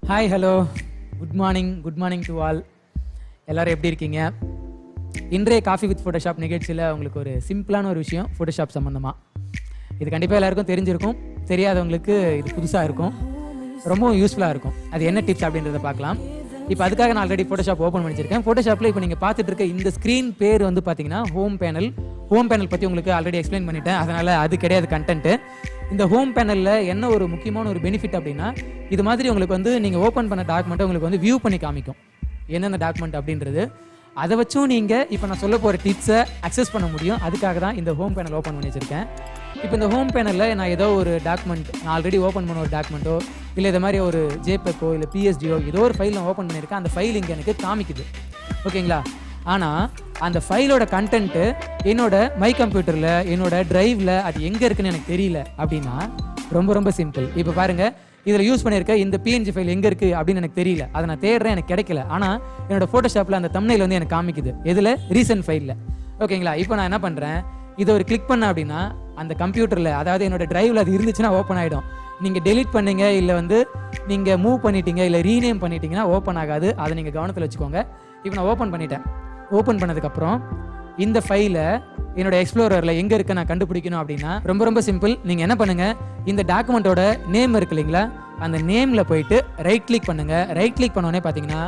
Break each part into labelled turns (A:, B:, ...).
A: Hi hello good morning to all. எல்லோரும் எப்படி இருக்கீங்க? இன்றைய காஃபி வித் ஃபோட்டோஷாப் நிகழ்ச்சியில் உங்களுக்கு ஒரு சிம்பிளான ஒரு விஷயம் ஃபோட்டோஷாப் சம்மந்தமாக. இது கண்டிப்பாக எல்லாருக்கும் தெரிஞ்சிருக்கும், தெரியாதவங்களுக்கு இது புதுசாக இருக்கும், ரொம்பவும் யூஸ்ஃபுல்லாக இருக்கும். அது என்ன டிப்ஸ் அப்படின்றத பார்க்கலாம். இப்போ அதுக்காக நான் ஆல்ரெடி ஃபோட்டோஷாப் ஓப்பன் பண்ணிச்சிருக்கேன். ஃபோட்டோஷாப்பில் இப்போ நீங்கள் பார்த்துட்டு இருக்க இந்த ஸ்க்ரீன் பேர் வந்து பார்த்தீங்கன்னா ஹோம் பேனல் பற்றி உங்களுக்கு ஆல்ரெடி எக்ஸ்பிளைன் பண்ணிட்டேன், அதனால் அது கிடையாது கண்டென்ட்டு. இந்த ஹோம் பேனலில் என்ன ஒரு முக்கியமான ஒரு பெனிஃபிட் அப்படின்னா, இது மாதிரி உங்களுக்கு வந்து நீங்கள் ஓப்பன் பண்ண டாக்குமெண்ட்டை உங்களுக்கு வந்து வியூ பண்ணி காமிக்கும் என்னென்ன டாக்குமெண்ட் அப்படின்றது. அதை வச்சும் நீங்கள் இப்போ நான் சொல்ல போகிற டிப்ஸை அக்சஸ் பண்ண முடியும். அதுக்காக தான் இந்த ஹோம் பேனல் ஓப்பன் பண்ணி வச்சுருக்கேன். இப்போ இந்த ஹோம் பேனலில் நான் ஏதோ ஒரு டாக்குமெண்ட், நான் ஆல்ரெடி ஓப்பன் பண்ண ஒரு டாக்குமெண்ட்டோ இல்லை இது மாதிரி ஒரு ஜேபெக்கோ இல்லை பிஎஸ்டியோ ஏதோ ஒரு ஃபைல் நான் ஓப்பன் பண்ணியிருக்கேன். அந்த ஃபைல் இங்கே எனக்கு காமிக்குது, ஓகேங்களா? ஆனால் அந்த ஃபைலோட கண்டென்ட்டு என்னோட மை கம்ப்யூட்டரில் என்னோட ட்ரைவில் அது எங்கே இருக்குன்னு எனக்கு தெரியல அப்படின்னா ரொம்ப சிம்பிள். இப்போ பாருங்கள், இதில் யூஸ் பண்ணியிருக்க இந்த பிஎன்ஜி ஃபைல் எங்கே இருக்குது அப்படின்னு எனக்கு தெரியல, அதை நான் தேடுறேன், எனக்கு கிடைக்கல. ஆனால் என்னோட ஃபோட்டோஷாப்பில் அந்த தம்ப்நெயில் வந்து எனக்கு காமிக்குது. எதில்? ரீசன்ட் ஃபைலில், ஓகேங்களா? இப்போ நான் என்ன பண்ணுறேன், இதை ஒரு கிளிக் பண்ண அப்படின்னா அந்த கம்ப்யூட்டரில், அதாவது என்னோட ட்ரைவில் அது இருந்துச்சுன்னா ஓப்பன் ஆகிடும். நீங்கள் டெலிட் பண்ணீங்க இல்லை வந்து நீங்கள் மூவ் பண்ணிட்டீங்க இல்லை ரீநேம் பண்ணிட்டீங்கன்னா ஓப்பன் ஆகாது. அதை நீங்கள் கவனத்தில் வச்சுக்கோங்க. இப்போ நான் ஓப்பன் பண்ணிட்டேன். ஓப்பன் பண்ணதுக்கப்புறம் இந்த ஃபைலை என்னோட எக்ஸ்ப்ளோரரில் எங்கே இருக்க நான் கண்டுபிடிக்கணும் அப்படின்னா ரொம்ப சிம்பிள். நீங்கள் என்ன பண்ணுங்கள், இந்த டாக்குமெண்ட்டோட நேம் இருக்கு இல்லைங்களா, அந்த நேமில் போயிட்டு ரைட் கிளிக் பண்ணுங்கள். ரைட் கிளிக் பண்ணோடனே பார்த்தீங்கன்னா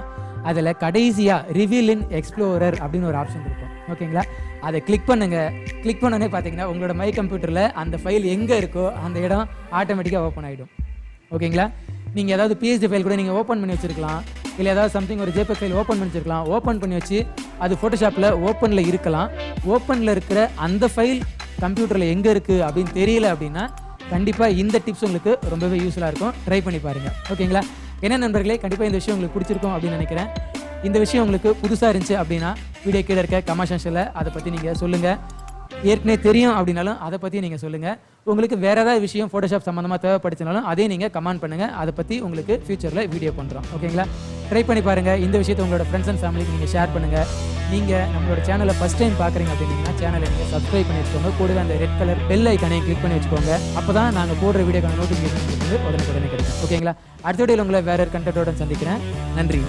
A: அதில் கடைசியாக ரிவீல் இன் எக்ஸ்ப்ளோரர் அப்படின்னு ஒரு ஆப்ஷன் இருக்கும், ஓகேங்களா? அதை கிளிக் பண்ணுங்கள். கிளிக் பண்ணோடனே பார்த்தீங்கன்னா உங்களோட மை கம்ப்யூட்டரில் அந்த ஃபைல் எங்கே இருக்கோ அந்த இடம் ஆட்டோமேட்டிக்காக ஓப்பன் ஆகிடும், ஓகேங்களா? நீங்கள் ஏதாவது பிஎஸ்டி ஃபைல் கூட நீங்கள் ஓப்பன் பண்ணி வச்சுருக்கலாம், இல்லை ஏதாவது சம்திங் ஒரு ஜேபெக் ஃபைல் ஓப்பன் பண்ணி வச்சுருக்கலாம். ஓப்பன் பண்ணி வச்சு அது ஃபோட்டோஷாப்பில் ஓப்பனில் இருக்கலாம். ஓப்பனில் இருக்கிற அந்த ஃபைல் கம்ப்யூட்டரில் எங்கே இருக்குது அப்படின்னு தெரியல அப்படின்னா கண்டிப்பாக இந்த டிப்ஸ் உங்களுக்கு ரொம்பவே யூஸ்ஃபுல்லாக இருக்கும். ட்ரை பண்ணி பாருங்கள், ஓகேங்களா? என்ன நண்பர்களே, கண்டிப்பாக இந்த விஷயம் உங்களுக்கு பிடிச்சிருக்கும் அப்படின்னு நினைக்கிறேன். இந்த விஷயம் உங்களுக்கு புதுசாக இருந்துச்சு அப்படின்னா வீடியோ கீழே இருக்க கமெண்ட் செக்ஷனில் அதை பற்றி நீங்கள் சொல்லுங்கள். ஏற்கனவே தெரியும் அப்படின்னாலும் அதை பற்றி நீங்கள் சொல்லுங்கள். உங்களுக்கு வேறு ஏதாவது விஷயம் ஃபோட்டோஷாப் சம்மந்தமாக தேவைப்படுத்தினாலும் அதையும் நீங்கள் கமெண்ட் பண்ணுங்கள். அதை பற்றி உங்களுக்கு ஃபியூச்சரில் வீடியோ பண்ணுறோம், ஓகேங்களா? ட்ரை பண்ணி பாருங்கள். இந்த விஷயத்தை உங்களோட ஃப்ரெண்ட்ஸ் அண்ட் ஃபேமிலிக்கு நீங்கள் ஷேர் பண்ணுங்கள். நீங்கள் நம்மளோட சேனலை ஃபஸ்ட் டைம் பார்க்குறீங்க அப்படின்னா சேனலை நீங்கள் சப்ஸ்கிரைப் பண்ணி வச்சுக்கோங்க. கூடவே அந்த ரெட் கலர் பெல் ஐக்கானையும் கிளிக் பண்ணி வச்சுக்கோங்க. அப்போ தான் நாங்கள் போடுற வீடியோக்கான நோட்டிஃபிகேஷன் வந்து உடனே கிடைக்கும், ஓகேங்களா? அடுத்த வீடியோவில் உங்களை வேறு கண்டென்ட்டோட சந்திக்கிறேன். நன்றி.